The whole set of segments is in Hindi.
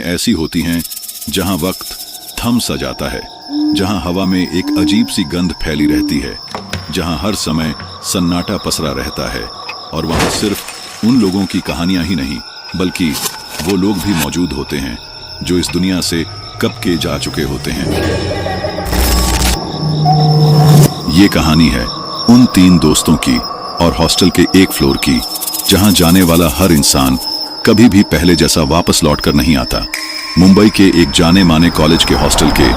ऐसी होती हैं जहां वक्त थम सा जाता है, जहां हवा में एक अजीब सी गंध फैली रहती है, जहां हर समय सन्नाटा पसरा रहता है और वहां सिर्फ उन लोगों की कहानियां ही नहीं बल्कि वो लोग भी मौजूद होते हैं जो इस दुनिया से कब के जा चुके होते हैं। ये कहानी है उन 3 दोस्तों की और हॉस्टल के एक फ्लोर की जहां जाने वाला हर इंसान कभी भी पहले जैसा वापस लौटकर नहीं आता। मुंबई के एक जाने माने कॉलेज के हॉस्टल के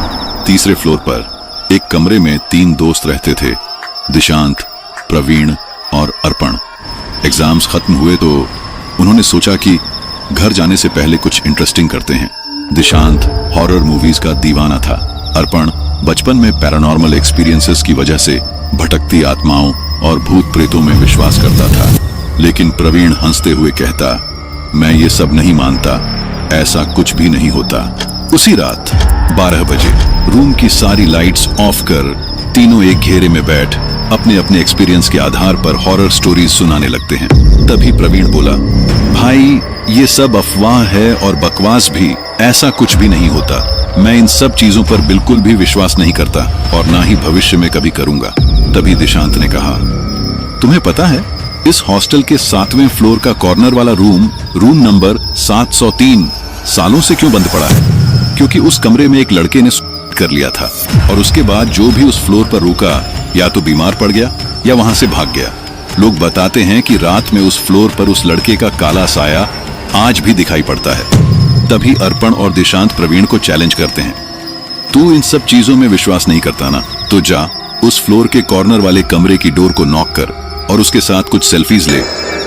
तीसरे फ्लोर पर एक कमरे में 3 दोस्त रहते थे, दिशांत, प्रवीण और अर्पण। एग्जाम्स खत्म हुए तो उन्होंने सोचा कि घर जाने से पहले कुछ इंटरेस्टिंग करते हैं। दिशांत हॉरर मूवीज का दीवाना था। अर्पण बचपन में पैरानॉर्मल एक्सपीरियंसेस की वजह से भटकती आत्माओं और भूत प्रेतों में विश्वास करता था। लेकिन प्रवीण हंसते हुए कहता, मैं ये सब नहीं मानता, ऐसा कुछ भी नहीं होता। उसी रात 12 बजे रूम की सारी लाइट्स ऑफ कर तीनों एक घेरे में बैठ अपने अपने एक्सपीरियंस के आधार पर हॉरर स्टोरीज सुनाने लगते हैं। तभी प्रवीण बोला, भाई ये सब अफवाह है और बकवास भी, ऐसा कुछ भी नहीं होता। मैं इन सब चीजों पर बिल्कुल भी विश्वास नहीं करता और ना ही भविष्य में कभी करूंगा। तभी दिशांत ने कहा, तुम्हें पता है इस हॉस्टल के 7वें फ्लोर का कॉर्नर वाला रूम नंबर 703 सालों से क्यों बंद पड़ा है? क्योंकि उस कमरे में एक लड़के ने कर लिया था और उसके बाद जो भी उस फ्लोर पर रुका या तो बीमार पड़ गया या वहां से भाग गया। लोग बताते हैं कि रात में उस फ्लोर पर उस लड़के का काला साया आज भी दिखाई पड़ता है। तभी अर्पण और दिशांत प्रवीण को चैलेंज करते हैं, तू इन सब चीजों में विश्वास नहीं करता ना, तो जा उस फ्लोर के कॉर्नर वाले कमरे की डोर को नॉक कर और उसके साथ कुछ सेल्फीज ले,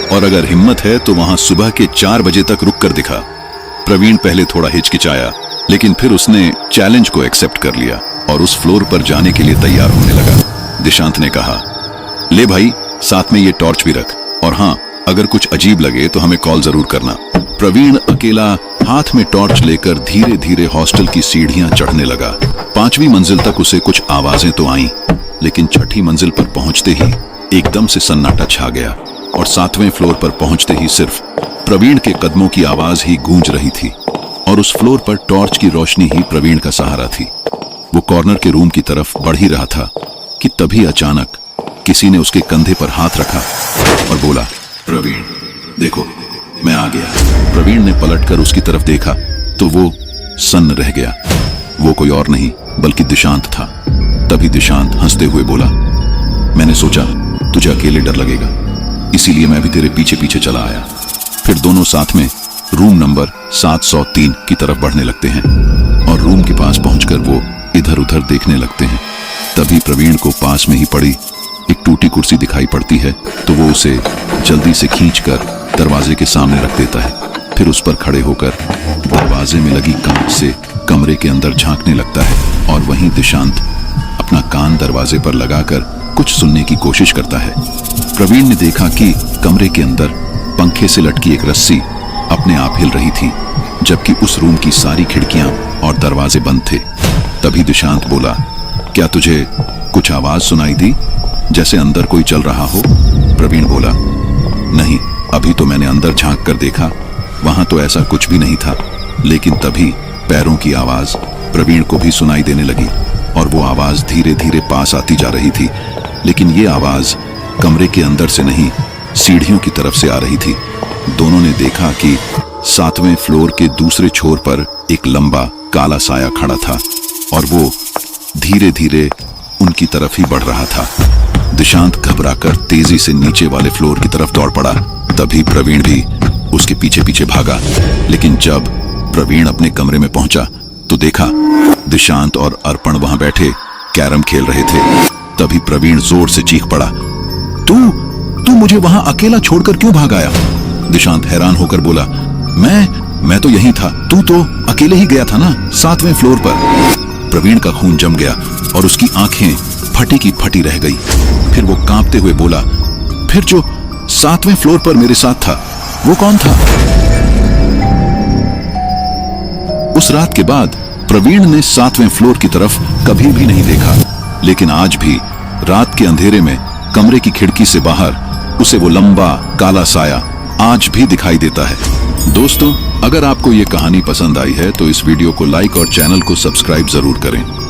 और अगर हिम्मत है तो वहां सुबह के 4 बजे तक रुक कर दिखा। प्रवीण पहले थोड़ा हिचकिचाया, लेकिन फिर उसने चैलेंज को एक्सेप्ट कर लिया और उस फ्लोर पर जाने के लिए तैयार होने लगा। दिशांत ने कहा, ले भाई साथ में ये टॉर्च भी रख, और हाँ अगर कुछ अजीब लगे तो हमें कॉल जरूर करना। प्रवीण अकेला हाथ में टॉर्च लेकर धीरे धीरे हॉस्टल की सीढ़ियां चढ़ने लगा। 5वीं मंजिल तक उसे कुछ आवाजें तो आईं, लेकिन 6ठी मंजिल पर पहुंचते ही एकदम से सन्नाटा छा गया और 7वें फ्लोर पर पहुंचते ही सिर्फ प्रवीण के कदमों की आवाज ही गूंज रही थी और उस फ्लोर पर टॉर्च की रोशनी ही प्रवीण का सहारा थी। वो कॉर्नर के रूम की तरफ बढ़ ही रहा था कि तभी अचानक किसी ने उसके कंधे पर हाथ रखा और बोला, प्रवीण देखो मैं आ गया। प्रवीण ने पलटकर उसकी तरफ देखा तो वो सन्न रह गया। वो कोई और नहीं बल्कि दिशांत था। तभी दिशांत हंसते हुए बोला, मैंने सोचा तुझे अकेले डर लगेगा, इसीलिए मैं भी तेरे पीछे पीछे चला आया। फिर दोनों साथ में रूम नंबर 703 की तरफ बढ़ने लगते हैं और रूम के पास पहुंचकर वो इधर उधर देखने लगते हैं। तभी प्रवीण को पास में ही पड़ी एक टूटी कुर्सी दिखाई पड़ती है तो वो उसे जल्दी से खींचकर दरवाजे के सामने रख देता है। फिर उस पर खड़े होकर दरवाजे में लगी कांच से कमरे के अंदर झांकने लगता है और वहीं दिशांत अपना कान दरवाजे पर लगाकर कुछ सुनने की कोशिश करता है। प्रवीण ने देखा कि कमरे के अंदर पंखे से लटकी एक रस्सी अपने आप हिल रही थी, जबकि उस रूम की सारी खिड़कियां और दरवाजे बंद थे। तभी दिशांत बोला, क्या तुझे कुछ आवाज सुनाई दी, जैसे अंदर कोई चल रहा हो? प्रवीण बोला, नहीं, अभी तो मैंने अंदर झांक कर देखा, वहां तो ऐसा कुछ भी नहीं था। लेकिन तभी पैरों की आवाज प्रवीण को भी सुनाई देने लगी और वो आवाज धीरे धीरे पास आती जा रही थी, लेकिन ये आवाज कमरे के अंदर से नहीं, सीढ़ियों की तरफ से आ रही थी। दोनों ने देखा कि 7वें फ्लोर के दूसरे छोर पर एक लंबा काला साया खड़ा था और वो धीरे धीरे उनकी तरफ ही बढ़ रहा था। दिशांत घबराकर तेजी से नीचे वाले फ्लोर की तरफ दौड़ पड़ा। तभी प्रवीण भी उसके पीछे पीछे भागा, लेकिन जब प्रवीण अपने कमरे में पहुंचा तो देखा दिशांत और अर्पण वहां बैठे कैरम खेल रहे थे। तभी प्रवीण जोर से चीख पड़ा, तू मुझे वहां अकेला छोड़कर क्यों भाग आया? दिशांत हैरान होकर बोला, मैं तो यहीं था, तू तो अकेले ही गया था ना 7वें फ्लोर पर। प्रवीण का खून जम गया और उसकी आंखें फटी की फटी रह गई। फिर वो कांपते हुए बोला, फिर जो 7वें फ्लोर पर मेरे साथ था वो कौन था? उस रात के बाद प्रवीण ने 7वें फ्लोर की तरफ कभी भी नहीं देखा, लेकिन आज भी रात के अंधेरे में कमरे की खिड़की से बाहर उसे वो लंबा काला साया आज भी दिखाई देता है। दोस्तों, अगर आपको ये कहानी पसंद आई है तो इस वीडियो को लाइक और चैनल को सब्सक्राइब जरूर करें।